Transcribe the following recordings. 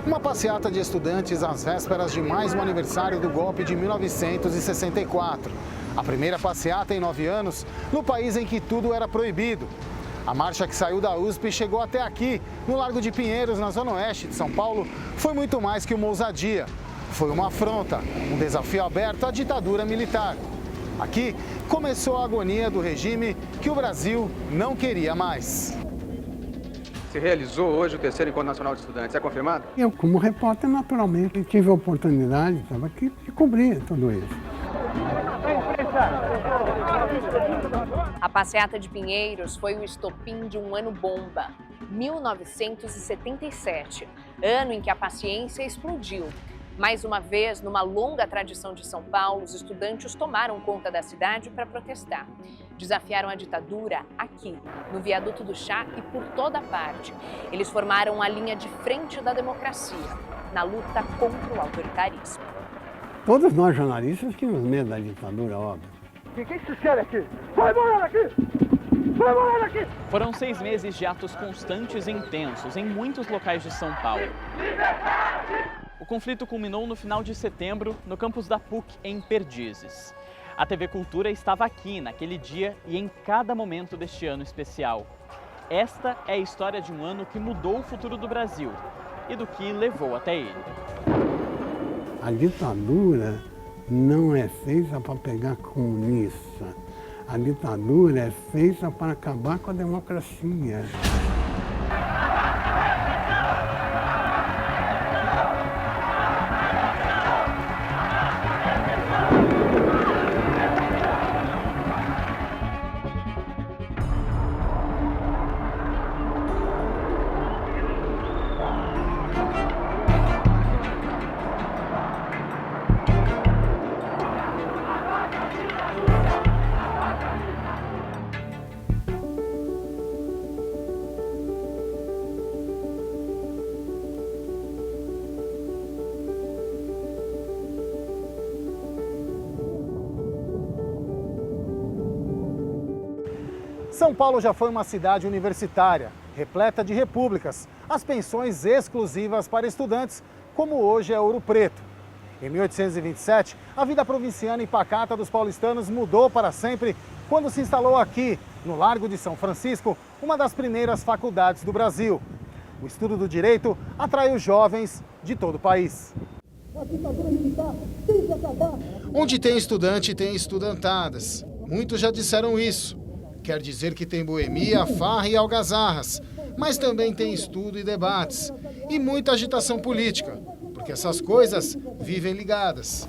Uma passeata de estudantes às vésperas de mais um aniversário do golpe de 1964. A primeira passeata em 9 anos, no país em que tudo era proibido. A marcha que saiu da USP e chegou até aqui, no Largo de Pinheiros, na zona oeste de São Paulo, foi muito mais que uma ousadia. Foi uma afronta, um desafio aberto à ditadura militar. Aqui começou a agonia do regime que o Brasil não queria mais. Se realizou hoje o terceiro Encontro Nacional de Estudantes, é confirmado? Eu, como repórter, naturalmente, tive a oportunidade, estava aqui, de cobrir tudo isso. A passeata de Pinheiros foi o estopim de um ano bomba, 1977, ano em que a paciência explodiu. Mais uma vez, numa longa tradição de São Paulo, os estudantes tomaram conta da cidade para protestar. Desafiaram a ditadura aqui, no Viaduto do Chá e por toda parte. Eles formaram a linha de frente da democracia, na luta contra o autoritarismo. Todos nós jornalistas tínhamos medo da ditadura, óbvio. O que vocês querem aqui? Vai morar aqui! Vai morar aqui! Foram 6 meses de atos constantes e intensos em muitos locais de São Paulo. O conflito culminou no final de setembro, no campus da PUC, em Perdizes. A TV Cultura estava aqui naquele dia e em cada momento deste ano especial. Esta é a história de um ano que mudou o futuro do Brasil e do que levou até ele. A ditadura não é feita para pegar comunista. A ditadura é feita para acabar com a democracia. São Paulo já foi uma cidade universitária, repleta de repúblicas, as pensões exclusivas para estudantes, como hoje é Ouro Preto. Em 1827, a vida provinciana e pacata dos paulistanos mudou para sempre quando se instalou aqui, no Largo de São Francisco, uma das primeiras faculdades do Brasil. O estudo do direito atraiu jovens de todo o país. A ditadura militar tem que acabar! Onde tem estudante, tem estudantadas. Muitos já disseram isso. Quer dizer que tem boemia, farra e algazarras, mas também tem estudo e debates, e muita agitação política, porque essas coisas vivem ligadas.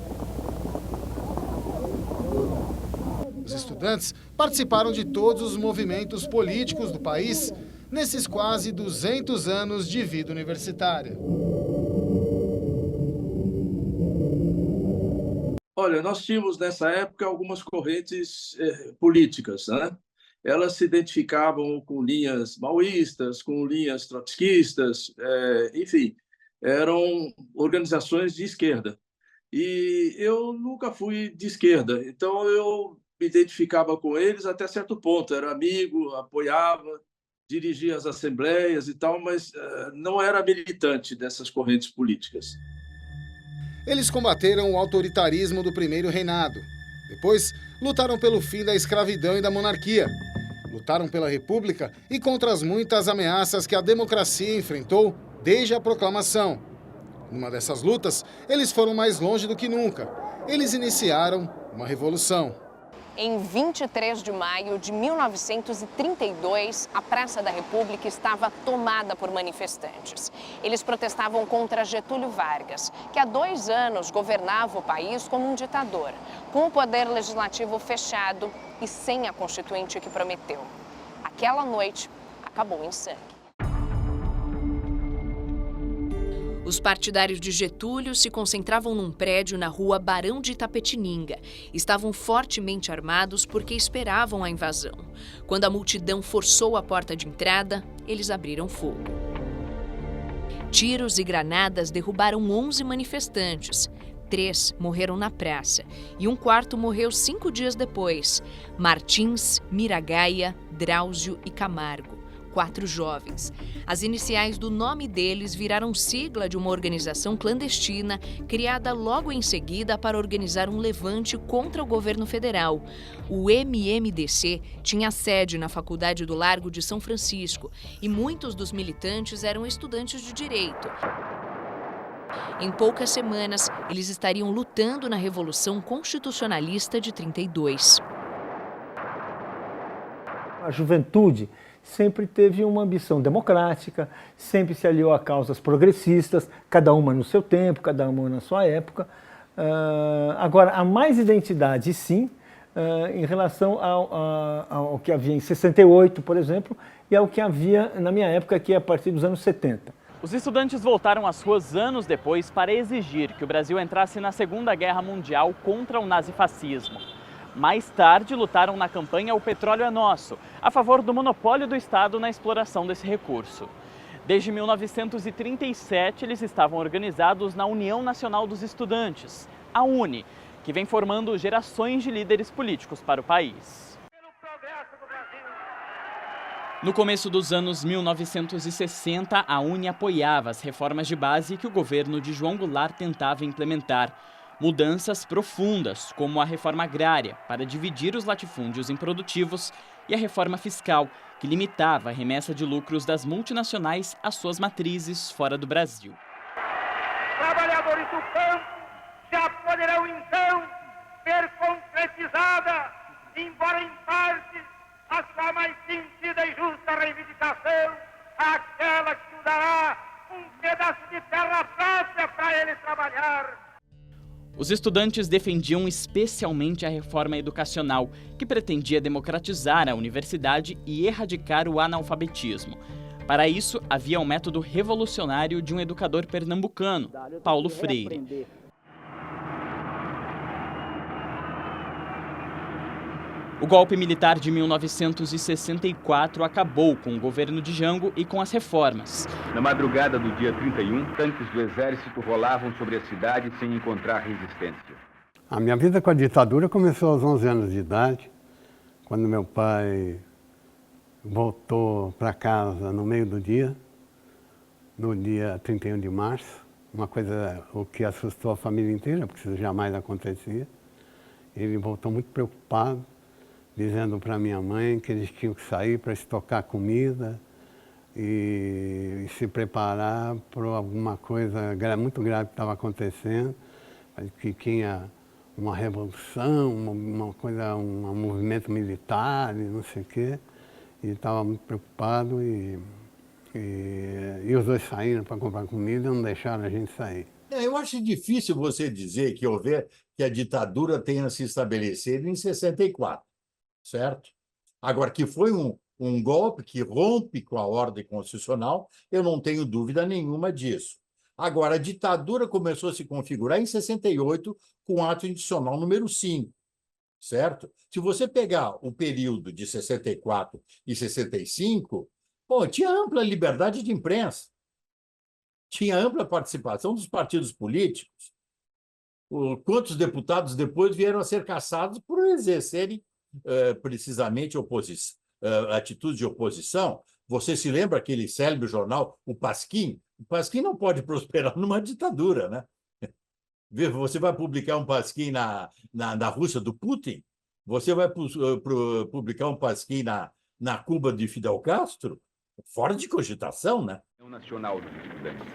Os estudantes participaram de todos os movimentos políticos do país nesses quase 200 anos de vida universitária. Olha, nós tínhamos nessa época algumas correntes políticas, né? Elas se identificavam com linhas maoístas, com linhas trotskistas, enfim, eram organizações de esquerda. E eu nunca fui de esquerda, então eu me identificava com eles até certo ponto, era amigo, apoiava, dirigia as assembleias e tal, mas não era militante dessas correntes políticas. Eles combateram o autoritarismo do primeiro reinado. Depois, lutaram pelo fim da escravidão e da monarquia. Lutaram pela república e contra as muitas ameaças que a democracia enfrentou desde a proclamação. Numa dessas lutas, eles foram mais longe do que nunca. Eles iniciaram uma revolução. Em 23 de maio de 1932, a Praça da República estava tomada por manifestantes. Eles protestavam contra Getúlio Vargas, que há 2 anos governava o país como um ditador, com o poder legislativo fechado e sem a Constituinte que prometeu. Aquela noite acabou em sangue. Os partidários de Getúlio se concentravam num prédio na rua Barão de Itapetininga. Estavam fortemente armados porque esperavam a invasão. Quando a multidão forçou a porta de entrada, eles abriram fogo. Tiros e granadas derrubaram 11 manifestantes. 3 morreram na praça e um quarto morreu 5 dias depois. Martins, Miragaia, Drauzio e Camargo. 4 jovens. As iniciais do nome deles viraram sigla de uma organização clandestina criada logo em seguida para organizar um levante contra o governo federal. O MMDC tinha sede na Faculdade do Largo de São Francisco e muitos dos militantes eram estudantes de direito. Em poucas semanas, eles estariam lutando na Revolução Constitucionalista de 32. A juventude sempre teve uma ambição democrática, sempre se aliou a causas progressistas, cada uma no seu tempo, cada uma na sua época. Agora, há mais identidade, sim, em relação ao que havia em 68, por exemplo, e ao que havia na minha época, que é a partir dos anos 70. Os estudantes voltaram às ruas anos depois para exigir que o Brasil entrasse na Segunda Guerra Mundial contra o nazifascismo. Mais tarde, lutaram na campanha O Petróleo é Nosso, a favor do monopólio do Estado na exploração desse recurso. Desde 1937, eles estavam organizados na União Nacional dos Estudantes, a UNE, que vem formando gerações de líderes políticos para o país. No começo dos anos 1960, a UNE apoiava as reformas de base que o governo de João Goulart tentava implementar. Mudanças profundas, como a reforma agrária, para dividir os latifúndios improdutivos, e a reforma fiscal, que limitava a remessa de lucros das multinacionais às suas matrizes fora do Brasil. Trabalhadores do campo já poderão então ver concretizada, embora em parte, a sua mais sentida e justa reivindicação, aquela que dará um pedaço de terra própria para ele trabalhar. Os estudantes defendiam especialmente a reforma educacional, que pretendia democratizar a universidade e erradicar o analfabetismo. Para isso, havia um método revolucionário de um educador pernambucano, Paulo Freire. O golpe militar de 1964 acabou com o governo de Jango e com as reformas. Na madrugada do dia 31, tanques do exército rolavam sobre a cidade sem encontrar resistência. A minha vida com a ditadura começou aos 11 anos de idade, quando meu pai voltou para casa no meio do dia, no dia 31 de março. Uma coisa o que assustou a família inteira, porque isso jamais acontecia. Ele voltou muito preocupado, dizendo para minha mãe que eles tinham que sair para estocar comida e se preparar para alguma coisa muito grave que estava acontecendo, que tinha uma revolução, um movimento militar e não sei o quê. E estava muito preocupado e os dois saíram para comprar comida e não deixaram a gente sair. Eu acho difícil você dizer que a ditadura tenha se estabelecido em 64. Certo? Agora, que foi um golpe que rompe com a ordem constitucional, eu não tenho dúvida nenhuma disso. Agora, a ditadura começou a se configurar em 68 com o ato institucional número 5, certo? Se você pegar o período de 64 e 65, tinha ampla liberdade de imprensa, tinha ampla participação dos partidos políticos. Quantos deputados depois vieram a ser caçados por exercerem precisamente atitude de oposição? Você se lembra aquele célebre jornal, o Pasquim? O Pasquim não pode prosperar numa ditadura, né? Você vai publicar um Pasquim na Rússia do Putin? Você vai publicar um Pasquim na Cuba de Fidel Castro? Fora de cogitação, né?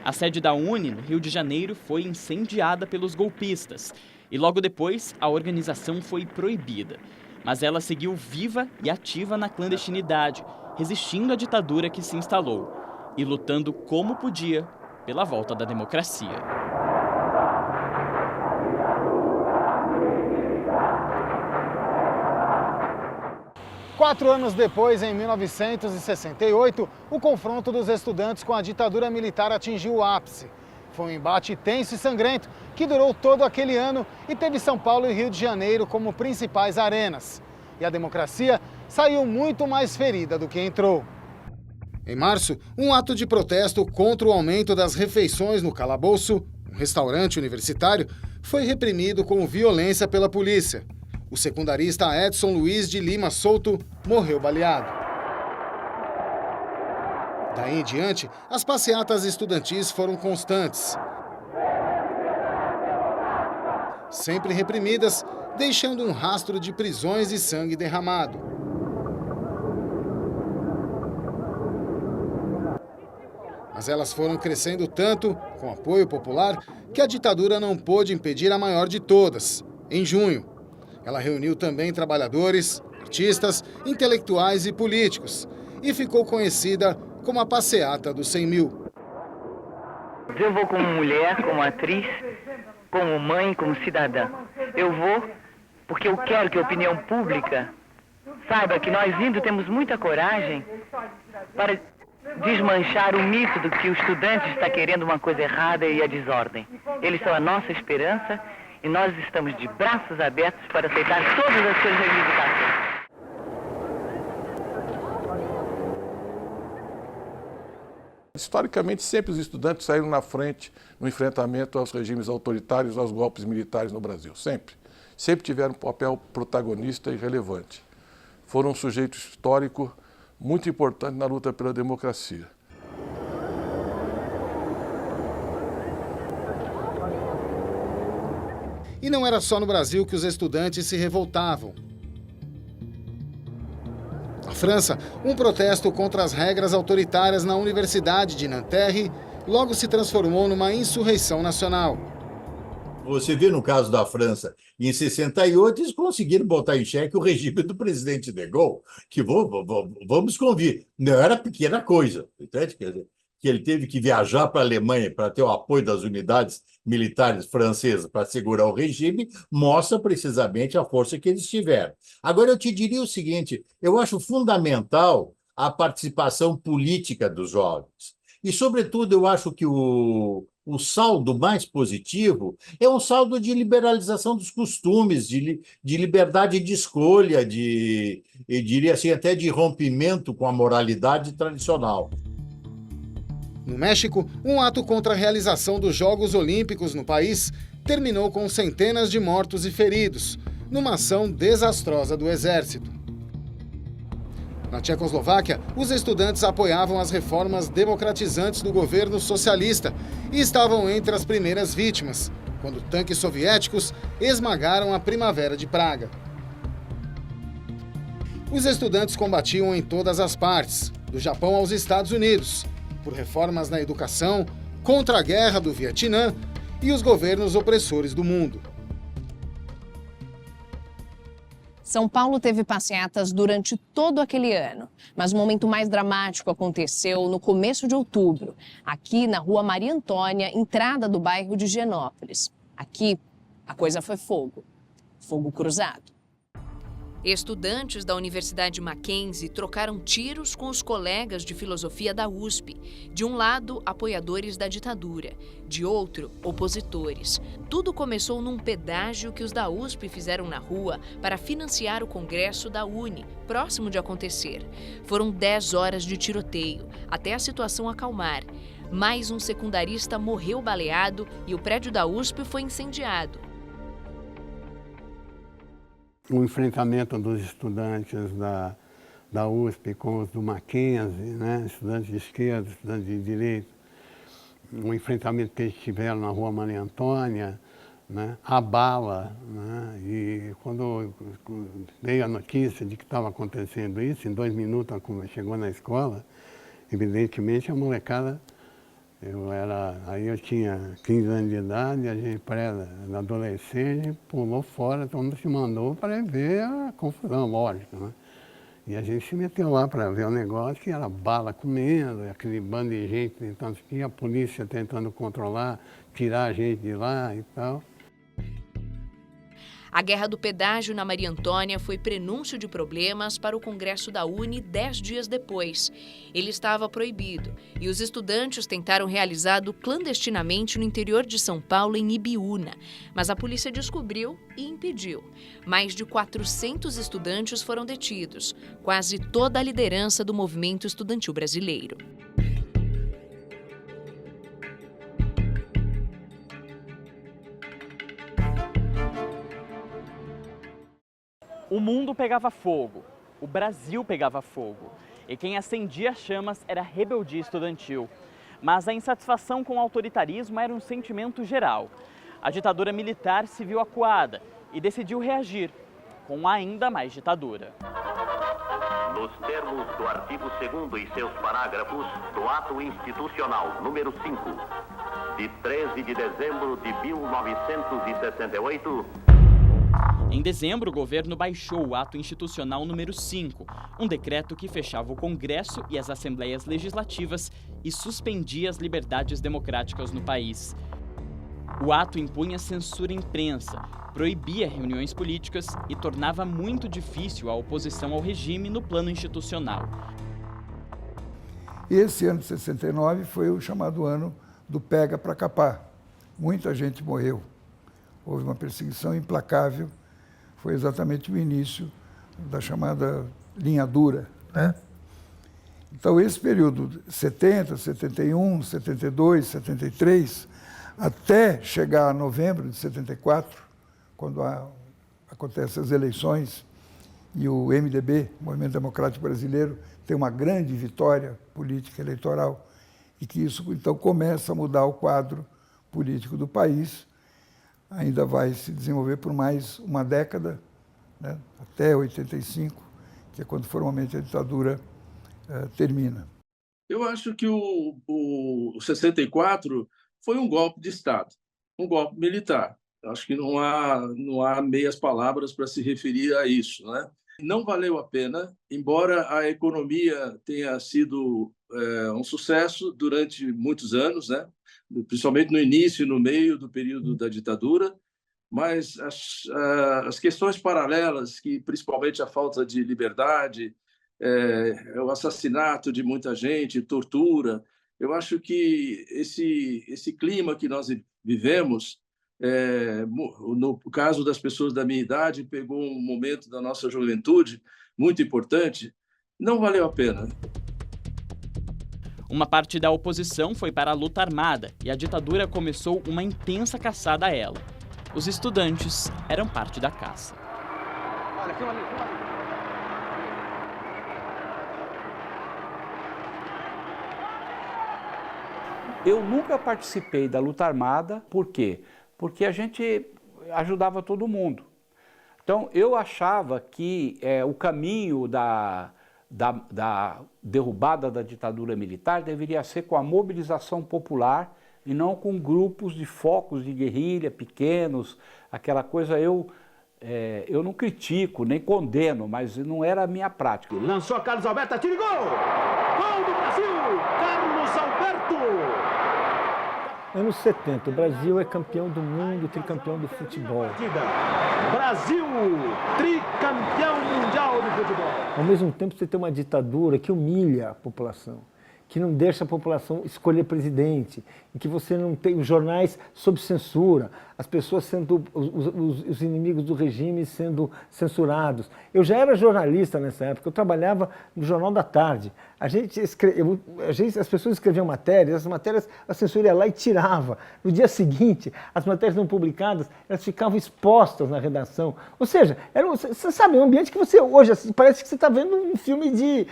A sede da UNE, no Rio de Janeiro, foi incendiada pelos golpistas. E logo depois, a organização foi proibida. Mas ela seguiu viva e ativa na clandestinidade, resistindo à ditadura que se instalou e lutando como podia pela volta da democracia. Quatro anos depois, em 1968, o confronto dos estudantes com a ditadura militar atingiu o ápice. Foi um embate tenso e sangrento que durou todo aquele ano e teve São Paulo e Rio de Janeiro como principais arenas. E a democracia saiu muito mais ferida do que entrou. Em março, um ato de protesto contra o aumento das refeições no Calabouço, um restaurante universitário, foi reprimido com violência pela polícia. O secundarista Edson Luiz de Lima Souto morreu baleado. Daí em diante, as passeatas estudantis foram constantes. Sempre reprimidas, deixando um rastro de prisões e sangue derramado. Mas elas foram crescendo tanto, com apoio popular, que a ditadura não pôde impedir a maior de todas, em junho. Ela reuniu também trabalhadores, artistas, intelectuais e políticos, e ficou conhecida como a Passeata dos 100 mil. Eu vou como mulher, como atriz, como mãe, como cidadã. Eu vou porque eu quero que a opinião pública saiba que nós indo temos muita coragem para desmanchar o mito do que o estudante está querendo uma coisa errada e a desordem. Eles são a nossa esperança e nós estamos de braços abertos para aceitar todas as suas reivindicações. Historicamente, sempre os estudantes saíram na frente no enfrentamento aos regimes autoritários, aos golpes militares no Brasil. Sempre. Sempre tiveram um papel protagonista e relevante. Foram um sujeito histórico muito importante na luta pela democracia. E não era só no Brasil que os estudantes se revoltavam. Na França, um protesto contra as regras autoritárias na Universidade de Nanterre logo se transformou numa insurreição nacional. Você vê no caso da França, em 68, eles conseguiram botar em xeque o regime do presidente de Gaulle, que vamos convir, não era pequena coisa, entende? Quer dizer, que ele teve que viajar para a Alemanha para ter o apoio das unidades militares francesas para segurar o regime, mostra precisamente a força que eles tiveram. Agora, eu te diria o seguinte, eu acho fundamental a participação política dos jovens. E, sobretudo, eu acho que o saldo mais positivo é um saldo de liberalização dos costumes, de liberdade de escolha, eu diria assim, até de rompimento com a moralidade tradicional. No México, um ato contra a realização dos Jogos Olímpicos no país terminou com centenas de mortos e feridos, numa ação desastrosa do Exército. Na Tchecoslováquia, os estudantes apoiavam as reformas democratizantes do governo socialista e estavam entre as primeiras vítimas, quando tanques soviéticos esmagaram a Primavera de Praga. Os estudantes combatiam em todas as partes, do Japão aos Estados Unidos, por reformas na educação, contra a guerra do Vietnã e os governos opressores do mundo. São Paulo teve passeatas durante todo aquele ano, mas o momento mais dramático aconteceu no começo de outubro, aqui na Rua Maria Antônia, entrada do bairro de Higienópolis. Aqui, a coisa foi fogo. Fogo cruzado. Estudantes da Universidade Mackenzie trocaram tiros com os colegas de filosofia da USP. De um lado, apoiadores da ditadura, de outro, opositores. Tudo começou num pedágio que os da USP fizeram na rua para financiar o congresso da UNE, próximo de acontecer. Foram 10 horas de tiroteio, até a situação acalmar. Mais um secundarista morreu baleado e o prédio da USP foi incendiado. O enfrentamento dos estudantes da USP com os do Mackenzie, né? Estudantes de esquerda, estudantes de direita, o enfrentamento que eles tiveram na Rua Maria Antônia, né? A bala, né? E quando veio a notícia de que estava acontecendo isso, em 2 minutos chegou na escola, evidentemente a molecada, aí eu tinha 15 anos de idade, a gente pré-adolescente, pulou fora, todo mundo se mandou para ver a confusão, lógico, né? E a gente se meteu lá para ver o negócio, que era bala comendo, aquele bando de gente tentando, e a polícia tentando controlar, tirar a gente de lá e tal. A guerra do pedágio na Maria Antônia foi prenúncio de problemas para o Congresso da UNE 10 dias depois. Ele estava proibido e os estudantes tentaram realizá-lo clandestinamente no interior de São Paulo, em Ibiúna. Mas a polícia descobriu e impediu. Mais de 400 estudantes foram detidos, quase toda a liderança do movimento estudantil brasileiro. O mundo pegava fogo, o Brasil pegava fogo. e quem acendia chamas era a rebeldia estudantil. Mas a insatisfação com o autoritarismo era um sentimento geral. A ditadura militar se viu acuada e decidiu reagir com ainda mais ditadura. Nos termos do artigo 2º e seus parágrafos do Ato Institucional número 5, de 13 de dezembro de 1968... Em dezembro, o governo baixou o Ato Institucional número 5, um decreto que fechava o Congresso e as Assembleias Legislativas e suspendia as liberdades democráticas no país. O ato impunha censura à imprensa, proibia reuniões políticas e tornava muito difícil a oposição ao regime no plano institucional. Esse ano de 69 foi o chamado ano do pega para capar. Muita gente morreu. Houve uma perseguição implacável. Foi exatamente o início da chamada linha dura, né? Então, esse período, 70, 71, 72, 73, até chegar a novembro de 74, quando acontecem as eleições e o MDB, Movimento Democrático Brasileiro, tem uma grande vitória política eleitoral e que isso, então, começa a mudar o quadro político do país. Ainda vai se desenvolver por mais uma década, né, até 85, que é quando formalmente a ditadura termina. Eu acho que o 64 foi um golpe de Estado, um golpe militar. Acho que não há meias palavras para se referir a isso, né? Não valeu a pena, embora a economia tenha sido um sucesso durante muitos anos, né? Principalmente no início e no meio do período da ditadura, mas as questões paralelas, que principalmente a falta de liberdade, o assassinato de muita gente, tortura, eu acho que esse clima que nós vivemos, no caso das pessoas da minha idade, pegou um momento da nossa juventude muito importante, não valeu a pena. Uma parte da oposição foi para a luta armada e a ditadura começou uma intensa caçada a ela. Os estudantes eram parte da caça. Olha, filma ali, filma ali. Eu nunca participei da luta armada, por quê? Porque a gente ajudava todo mundo. Então, eu achava que o caminho da derrubada da ditadura militar deveria ser com a mobilização popular e não com grupos de focos de guerrilha pequenos, aquela coisa. Eu não critico, nem condeno, mas não era a minha prática. Lançou Carlos Alberto, atira e gol! Gol do Brasil! Carlos Alberto! Anos 70, o Brasil é campeão do mundo, tricampeão do futebol. Brasil, tricampeão mundial do futebol. Ao mesmo tempo, você tem uma ditadura que humilha a população, que não deixa a população escolher presidente, em que você não tem os jornais sob censura, as pessoas sendo, os inimigos do regime sendo censurados. Eu já era jornalista nessa época, eu trabalhava no Jornal da Tarde. As pessoas escreviam matérias, as matérias a censura ia lá e tirava. No dia seguinte, as matérias não publicadas, elas ficavam expostas na redação. Ou seja, você sabe, um ambiente que você hoje, assim, parece que você está vendo um filme de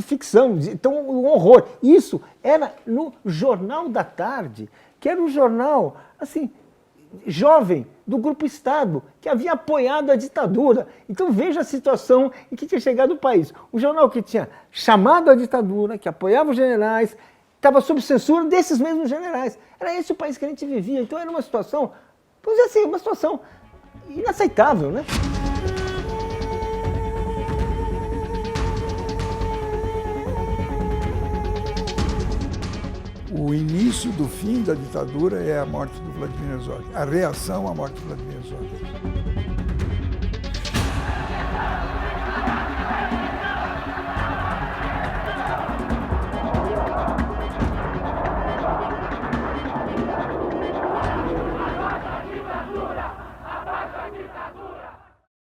ficção, então um horror. Isso era no Jornal da Tarde, que era um jornal, assim, jovem, do Grupo Estado, que havia apoiado a ditadura. Então veja a situação em que tinha chegado o país. O jornal que tinha chamado a ditadura, que apoiava os generais, estava sob censura desses mesmos generais. Era esse o país que a gente vivia. Então era uma situação, vamos dizer assim, uma situação inaceitável, né? O início do fim da ditadura é a morte do Vladimir Herzog, a reação à morte do Vladimir Herzog.